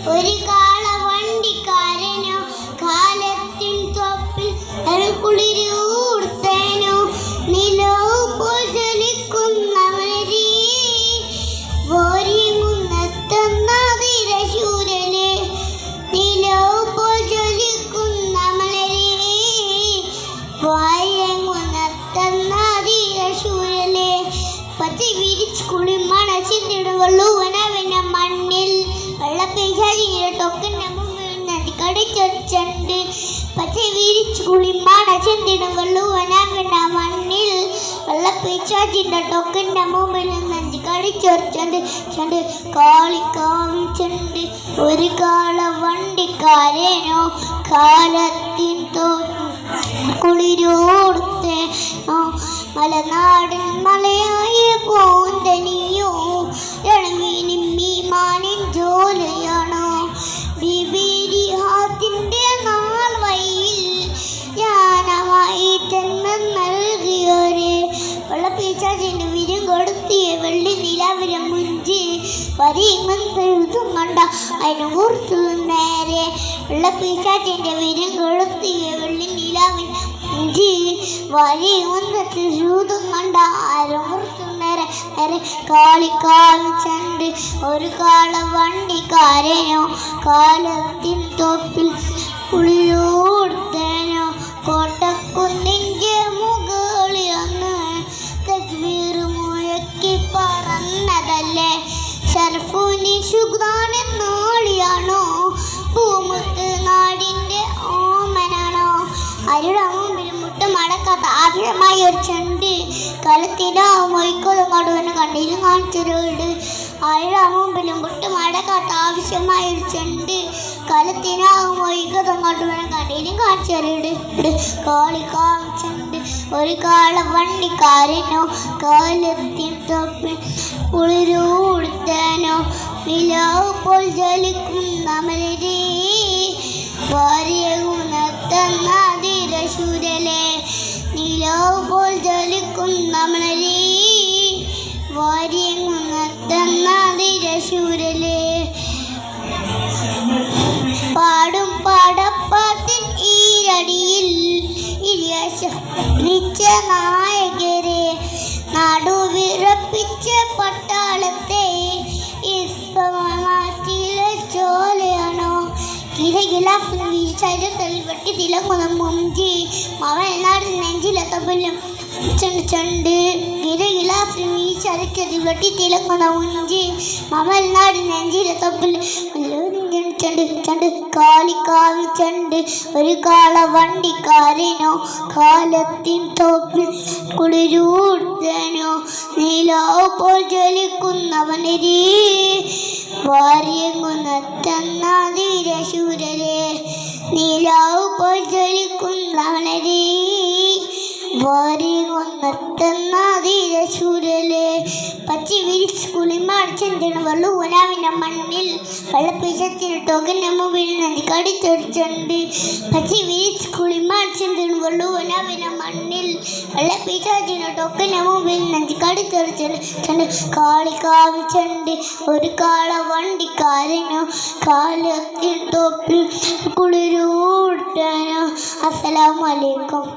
ഒരു കാളവണ്ടിക്കാരനോ കാലത്തിൻ തൊപ്പിൽ കുളിരൂർത്തേനോ നിലവ് പോൽ ജ്വലിക്കുന്നവരെ ശൂരന് നിലവ് പോൽ ജ്വലിക്കുന്നവരെ ശൂരന് പത്തി വിരിച്ച് കുളിമണ ചിന്തിടുവള്ളുവനവന മണ്ണിൽ വെള്ളപ്പേശാലിയുടെ കടിച്ചൊരിച്ചുണ്ട് പച്ച വിരിച്ച് കുളിമണ ചിന്തിടുവള്ളുവനവന മണ്ണിൽ വെള്ളപ്പേശാലിന്റെ ടൊക്കിന്റെ മുമ്പിൽ നെഞ്ച് കടിച്ചൊരിച്ചുണ്ട് ചണ്ട് കാളിക്കാവിച്ചുണ്ട് ഒരു കാളവണ്ടിക്കാരനോ കാലത്തിൻ കുളിരോടുത്തേനോ മലനാടൻ മലയായ പോന്തനിയോ ഇളമീനും മീമാനിൻ ജോലിയാണോ ബിബിരിഹാത്തിന്റെ നാൾ വഴിയിൽ ജ്ഞാനമായി ജന്മം നൽകിയൊരു വെള്ളപ്പീച്ചാച്ചിന്റെ വിരം കൊടുത്തിയ വെള്ളി നിലാവിരം മുഞ്ചി വരിങ്ങെഴുതും കണ്ട അതിന് കുറിച്ചു നേരെ വെള്ളപ്പീച്ചാച്ചിന്റെ വിരം കൊടുത്തിയ വെള്ളി നിലാവിൽ മുഞ്ചി വരിങ്ങൂതും കണ്ട ആരും കുറിച്ചു നേരെ നേരെ കാളിക്കാവിച്ചുണ്ട് ഒരു കാളവണ്ടിക്കാരനോ കാലത്തിൻ തൊപ്പിൽ കുളിരോടുത്തേനോ കോട്ടക്കുന്നിൻ്റെ മുകളിൽ അന്ന് തക്ബീർ മുഴക്കി പറന്നതല്ലേ ഷർഫുനി ശുക്രാനെന്നോളിയാണോ പൂമുത്ത് നാടിൻ്റെ ഓമനാണോ അരുടെ മുമ്പിൽ മുട്ടുമടക്കാത്ത ആവശ്യമായ ഒരു ചെണ്ട് കളത്തിൻ്റെ മൊയ്ക്കൊതും കടുവന് കണ്ടിലും കാണിച്ചൊരുണ്ട് അരുടെ മുമ്പിലും മുട്ടുമടക്കാത്ത ആവശ്യമായ ഒരു ചെണ്ട് കളത്തിനാവും മൊയ്ക്കൊതും കടുവന് കണ്ടിലും കാണിച്ചൊരുണ്ട് കാളിക്കാവിച്ചുണ്ട് ഒരു കാളവണ്ടിക്കാരനോ കാലത്തിൻ തൊപ്പിൽ കുളിരൂടുത്തേനോ നിലാവ് പോൽ ജ്വലിക്കുന്ന മലരെ ശൂരലെ നിലാവ് പോൽ ജ്വലിക്കുന്ന മലരെ ശൂരലെ പാടും പാടപ്പാത്തിൻ ഈരടിയിൽ ഇരിച്ച നായകരെ നടുവിറപ്പിച്ച പട്ടാളത്തെ മാറ്റിയിലെ ചോലയാണോ കിരകിലാഫിൽ വീഴ്ചയിൽ വെട്ടി തിളങ്ങുന്ന മുഞ്ചി മവനാട് നെഞ്ചിലെ തമ്മിലും ചണ്ട് കിരകിലാഫിൽ വീഴ്ചയിൽ വെട്ടി തിളങ്ങുന്ന മുഞ്ചി മവനാട് നെഞ്ചിലെ തമ്മിൽ ചണ്ട് ചണ്ട് കാളിക്കാവിച്ചുണ്ട് ഒരു കാളവണ്ടിക്കാരനോ കാലത്തിൻ തൊപ്പിൽ കുളിരൂടുത്തേനോ നിലാവ് പോൽ ജ്വലിക്കുന്നവനരെ ശൂരരെ നിലാവ് പോൽ ജ്വലിക്കുന്നവനരെ ശൂരലെ പച്ചി വിരിച്ച് കുളിമടിച്ചെന്തിന് വെള്ളുവനാവിൻ്റെ മണ്ണിൽ വെള്ളപ്പീശത്തിന് ടോക്കൻ്റെ മുമ്പിൽ നദി കടിച്ചൊടിച്ചുണ്ട് പച്ചി വിരിച്ച് കുളിമടിച്ചെന്തിന് വെള്ളുവനാവിൻ്റെ മണ്ണിൽ വെള്ളപ്പീശത്തിന് ടോക്കൻ്റെ മുമ്പിൽ നദി കടിച്ചൊടിച്ചുണ്ട് കാളിക്കാവിച്ചുണ്ട് ഒരു കാളവണ്ടിക്കാരനോ കാലത്തിൻ തൊപ്പിൽ കുളിരൂട്ടാനോ. അസ്സലാമു അലൈക്കും.